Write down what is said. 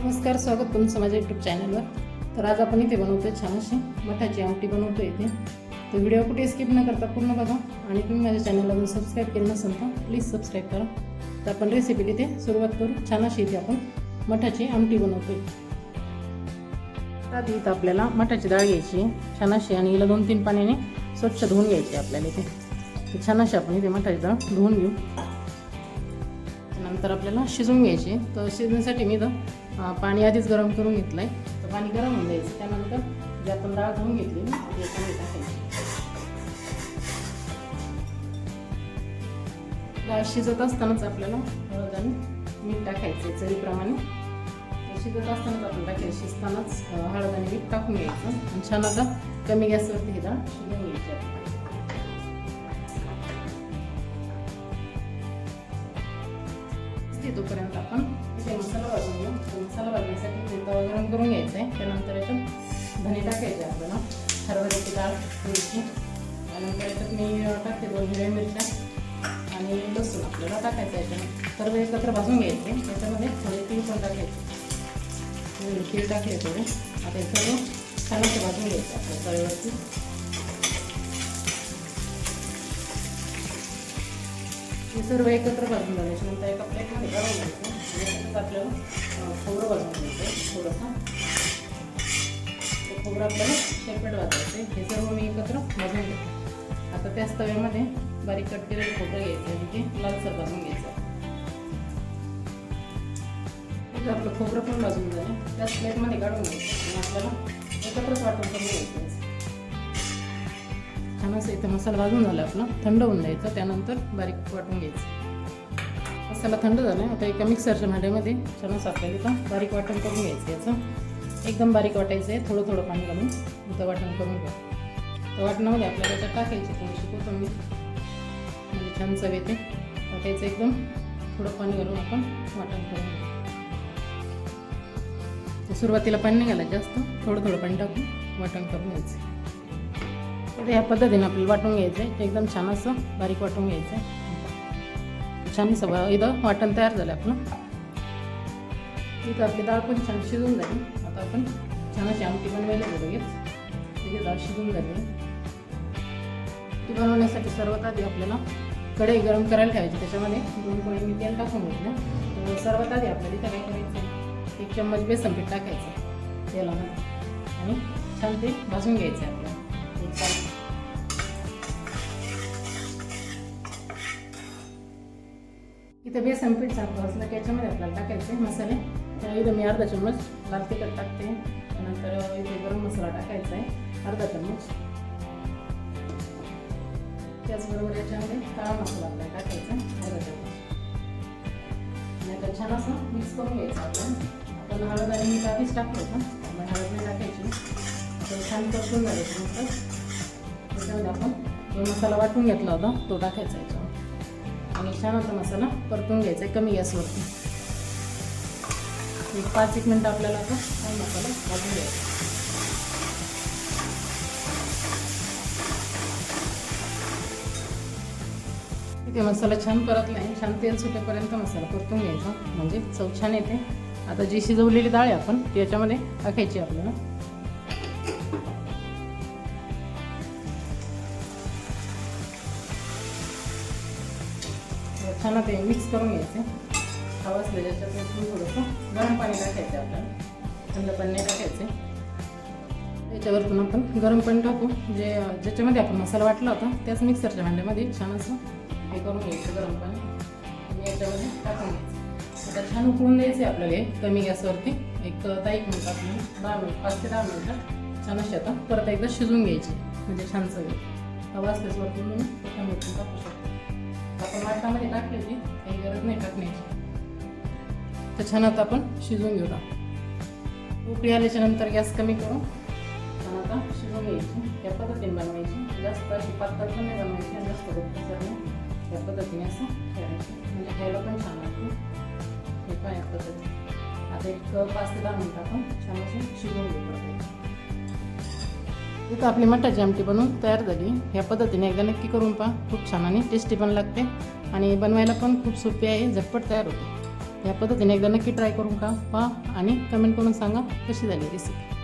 नमस्कार, स्वागत तुमचं माझ्या यूट्यूब चॅनलवर. तर आज आपण इथे बनवतोय छान अशी मठाची आमटी बनवतोय इथे. तर व्हिडिओ कुठे स्किप न करता पूर्ण बघा आणि तुम्ही माझ्या चॅनलला जर सबस्क्राईब केलं नसेल तर प्लीज सबस्क्राईब करा. तर आपण रेसिपी इथे सुरुवात करू. छान अशी इथे आपण मठाची आमटी बनवतोय. तर इथं आपल्याला मठाची डाळ घ्यायची छान अशी आणि हिला 2-3 पाण्याने स्वच्छ धुवून घ्यायची आपल्याला इथे. तर छान अशी आपण इथे मठाची डाळ धुवून घेऊ. नंतर आपल्याला शिजवून घ्यायची. तर शिजण्यासाठी मी इथं पाणी आधीच गरम करून घेतलं आहे. तर पाणी गरम होऊन द्यायचं. त्यानंतर जे आपण डाळ धुवून घेतली ना ती याच्यामध्ये टाकायची. डाळ शिजत असतानाच आपल्याला हळद आणि मीठ टाकायचं चवीप्रमाणे. शिजत असतानाच आपण टाकायचं. शिजतानाच हळद आणि मीठ टाकून घ्यायचं आणि छान आता कमी गॅसवरती ही डाळ शिजवून घ्यायची. तोपर्यंत आपण इथे मसाला भाजून घेऊ. मसाला भाजण्यासाठी तवा गरम करून घ्यायचा आहे. त्यानंतर याच्यात धने टाकायचे आपल्याला, हरभऱ्याची डाळ थोडीशी. त्यानंतर याच्यात मी टाकते 2 हिरव्या मिरच्या आणि लसूण आपल्याला टाकायचं आहे. सर्व एकत्र भाजून घ्यायचे. त्याच्यामध्ये थोडे तीळ पण टाकायचे. तीळ टाकले थोडे. आता हे सर्व छान असं भाजून घ्यायचं आपल्या तव्यावरती. हे सर्व एकत्र भाजून झाल्याच्यानंतर एका प्लेटमध्ये काढून घ्यायचं. आणि त्याच्यात आपल्याला खोबरं भाजून घ्यायचं थोडंसं. खोबरं आपल्याला शेपट भाजायचं. हे सर्व मी एकत्र भाजून घेतो. आता त्याच तव्यामध्ये बारीक कट केलेलं खोबरं घ्यायचं आणि ते लालसर भाजून घ्यायचं. इथं आपलं खोबरं पण भाजून झालं. त्याच प्लेटमध्ये काढून घ्यायचं आणि आपल्याला एकत्रच वाटून करून घ्यायचं. छान असं इथं मसाला भाजून झाला आपला. थंड होऊन द्यायचं. त्यानंतर बारीक वाटून घ्यायचं. मसाला थंड झाला. आता एका मिक्सरच्या भांड्यामध्ये छान असं आपल्याला इथं बारीक वाटण करून घ्यायचं. याचं एकदम बारीक वाटायचं आहे. थोडं थोडं पाणी घालून इथं वाटण करून घ्या. तर वाटणामध्ये आपल्याला याच्यात टाकायची थोडीशी कोथिंबीर म्हणजे छान चव येते. टाकायचं एकदम थोडं पाणी घालून आपण वाटण करून घ्या. सुरुवातीला पाणी नाही घालायचं जास्त, थोडं थोडं पाणी टाकून वाटण करून घ्यायचं. तर ह्या पद्धतीने आपल्याला वाटून घ्यायचं आहे. एकदम छान असं बारीक वाटून घ्यायचं आहे. छान सगळं इथं वाटण तयार झालं आपलं. इथं आपली डाळ पण छान शिजून झाली. आता आपण छान अशी आमटी बनवायला लगेच. तिथे डाळ शिजून झाली. ती बनवण्यासाठी सर्वात आधी आपल्याला कढई गरम करायला ठेवायची. त्याच्यामध्ये 2 पळी मी तेल टाकून घेतलं. तर सर्वात आधी आपल्याला इथं काय करायचं, 1 चम्मच बेसन पीठ टाकायचं तेलामध्ये आणि छान ते भाजून घ्यायचं आहे आपल्याला. इथं बेसन पीठ सारखं असलं की याच्यामध्ये आपल्याला टाकायचे मसाले. तर इथं मी अर्धा चम्मच लाल तिखट टाकते. त्यानंतर इथे गरम मसाला टाकायचा आहे अर्धा चम्मच. त्याचबरोबर याच्यामध्ये काळा मसाला आपल्याला टाकायचा अर्धा चम्मच. आणि आता छान असं मिक्स करून घ्यायचं. आपण हळद आणि मीठ आधीच टाकलं होतं. आपण हळद नाही टाकायची. तर छान परतून झाल्याच्यानंतर त्याच्यामध्ये आपण जो मसाला वाटून घेतला होता तो टाकायचा याच्यावर आणि छान असा मसाला परतून घ्यायचा आहे कमी गॅसवरती. 5-1 मिनटं आपल्याला आता छान मसाला भाजून घ्यायचा. इथे मसाला छान परतला आहे. छान तेल सुटेपर्यंत मसाला परतून घ्यायचा म्हणजे चव छान येते. आता जी शिजवलेली डाळ आहे आपण ती याच्यामध्ये टाकायची आपल्याला. छान ते मिक्स करून घ्यायचे. हवं असलं त्याच्यात थोडंसं गरम पाणी टाकायचं आपल्याला. थंड पाणी नाही टाकायचे. त्याच्यावरतून आपण गरम पाणी टाकू. ज्याच्यामध्ये आपण मसाला वाटला होता त्याच मिक्सरच्या भांड्यामध्ये छान असं हे करून घ्यायचं गरम पाणी आणि याच्यामध्ये टाकून घ्यायचं. आता छान उकळून द्यायचं आहे आपल्याला हे कमी गॅसवरती. एक 10 मिनिट आपल्याला 5 ते 10 मिनिटं छान अशी आता परत एकदा शिजून घ्यायची म्हणजे छान चव येईल. हवा असल्यास वरतून तुम्ही टोमॅटो टाकू शकता. आपण वाटणामध्ये टाकली होती, काही गरज नाही टाकण्याची. तर छान आता आपण शिजवून घेऊ. उकळी आल्याच्या नंतर गॅस कमी करून छान आता शिजवून घ्यायची. या पद्धतीने बनवायची. जास्त अशी पातळ पण नाही बनवायची आणि जास्त घट्टसर नाही. या पद्धतीने असं ठेवायचं म्हणजे खायला पण छान लागतं. हे पण या पद्धतीने आता एक 5 ते 10 मिनिटं आपण छान असं शिजवून घेऊ. इथं आपली मठाची आमटी बनवून तयार झाली. ह्या पद्धतीने एकदा नक्की करून पहा. खूप छान आणि टेस्टी पण लागते आणि बनवायला पण खूप सोपी आहे. झटपट तयार होते. या पद्धतीने एकदा नक्की ट्राय करून पहा आणि कमेंट करून सांगा कशी झाली रेसिपी.